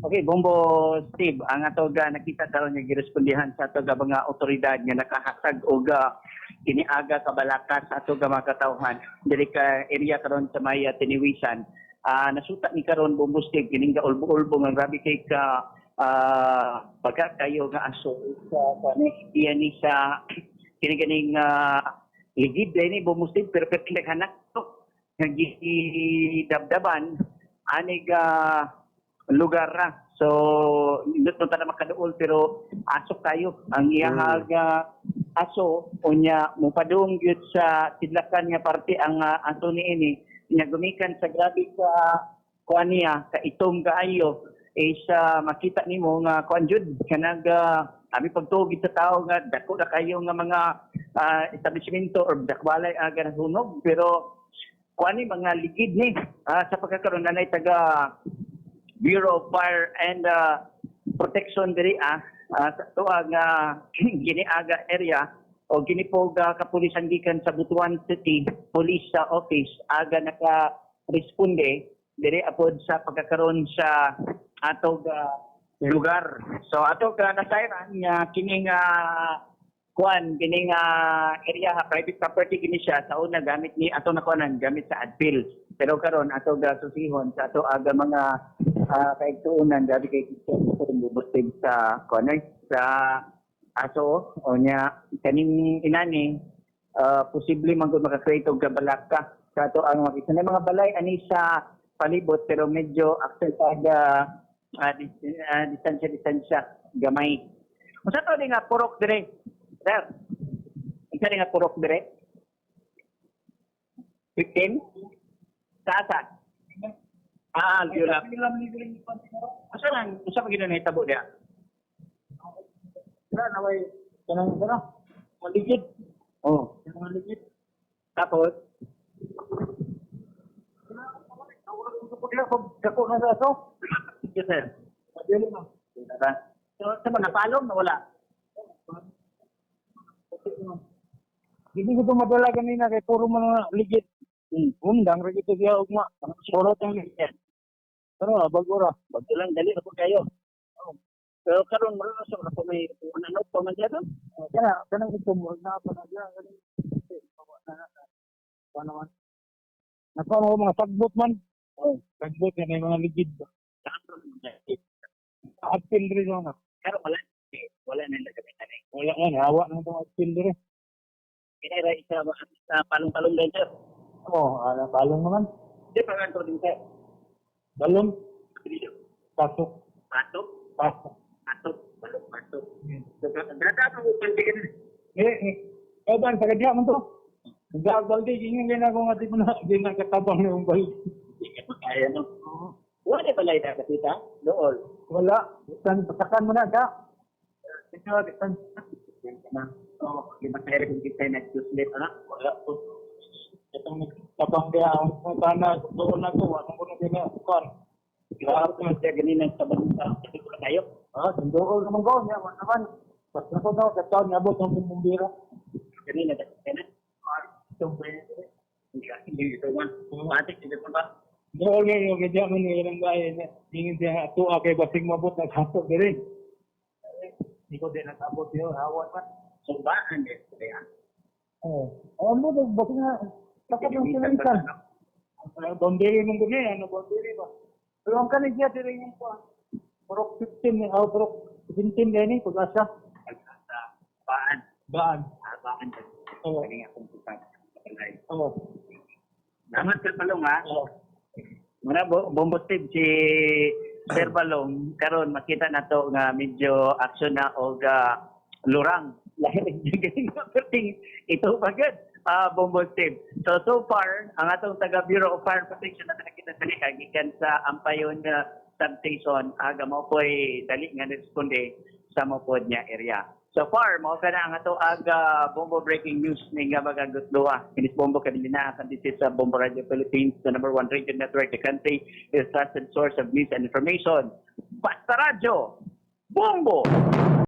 Okay, Bombo Steve, ang ato ga nakita karon nga girespondihan sa ato ga mga otoridad nga nakahatag og iniaga kabalakas sa ato ga mga katawhan diri ka area karon sa may Tiniwisan. Nasuta ni karon Bombo Steve kining ulbo-ulbo nga grabe kay ka pagka kayo nga aso sa iya ni sa kining ligid ni Bombo Steve pero pinaghanak to nga gidabdaban ani ga lugar ra. So, hindi mo na makaduol pero aso kayo. Ang iyahag aso, unya, mupadung yun sa tidlakan nga parte ang aso ni ini. Niya gumikan sa grabe ka kuan niya, ka itom kaayo, sa makita nimo nga kuan jud kanag abi pagtugid sa tao nga dako na kayo nga mga establishmento or dakwalay aga nasunog pero kuan ni mga ligid ni sa pagkakaroon na taga Bureau of Fire and Protection diri sa tuwag giniaga area o ginipog kapulisan gikan sa Butuan City Police Office aga naka-responde diri apod sa pagkakaroon sa atog lugar. So atog nasayran nga kining kuan kining area private property kini siya sa una gamit ni ato na kuanan gamit sa adpil pero karon ato susihon sa ato aga mga kaigtuunan gabi kay bubustig sa kuan sa aso o nya kaning inani posible man gud maka-create og balaka sa ato ang makita mga balay ani sa palibot pero medyo access aga distansya gamay. Unsa to nga purok dire? Sir, isa nga purok dire? 15? Saan? Lula. Asa lang, usa pa gina nahitabo dia? Wala, naway, kanang maligid. Oo. Kanang maligid. Tapos? Dako na sa aso? Sige, sir. Madali mo. Sa mga napalong na wala? Hindi ko ito madala kanina kay puro mga ligid. Undang rin ito siya ugma. Puro itong ligid. Pero bago ra. Bago lang dali na po kayo. Pero karon marunong sa mga may unanot pa man dyan. Kanang ito mo na pa na dyan. Paano man? Napa mo mga sagbot man. Sagbot yan ay mga ligid. Apil rin yun. Pero wala na nagkamitan eh. Wala nga, hawa na itong apil rin. Kinera isa palong-palong din sir. Oo, palong naman. Hindi pa nga ito din sir. Balong? Pasok. Pasok? Pasok. Pasok. Balong pasok. Dada mo pandigan. Eban, tagadya mo to. Baldi, ingin ako nga di mo na katabang na yung baldi. Hindi ka kaya no? Wala balay na kasita? Dool. Wala. Pasakan mo na ka. Ito, bisan. Oo, lima tayo rin kita na nag-usulit, wala po. Itong nagtabang kaya, ang sana, doon na ko, anong ko na ginagawa. Grabe naman siya ganina sa bansa. Hindi ko na tayo. Doon naman ko, wala naman. Pas na ko daw, kataon, nabot ng bumbira. Ganina, dahil na. Itong pwede. Hindi ito man. Matik, hindi ko ba? Doon nga, yung kaya man yung gaya niya. Tingin siya, tuwa kay basing mabot na sato din. Hindi ko din natabot yun, hawan man. Sumbaan din sila. Alam mo, basing na, takat ng sinalitan. Bondiri mong gani, bondiri ba? Pero ang kanigya, din yung purok 15, purok 17 din pag-asa. Pag-asa, baan. Baan. Baan. Oo. Kani nga kung putan. Oo. Damat ka palong Muna Bombo Steve si Sir Balong karon makita na to nga medyo action na og lurang lahi galing ito bagad Bombo Steve. So far ang atong taga Bureau of Fire Protection na nakita sa gikan sa Ampayon substation aga mo po'y dali nga responde sa mopod niya area. So far, mao ka na ang ato aga Bombo breaking news ni nga magagot duwa. Kinis Bombo kanina this is Bombo Radio Philippines, the #1 radio network. The country is trusted source of news and information. Basta Radio, Bombo!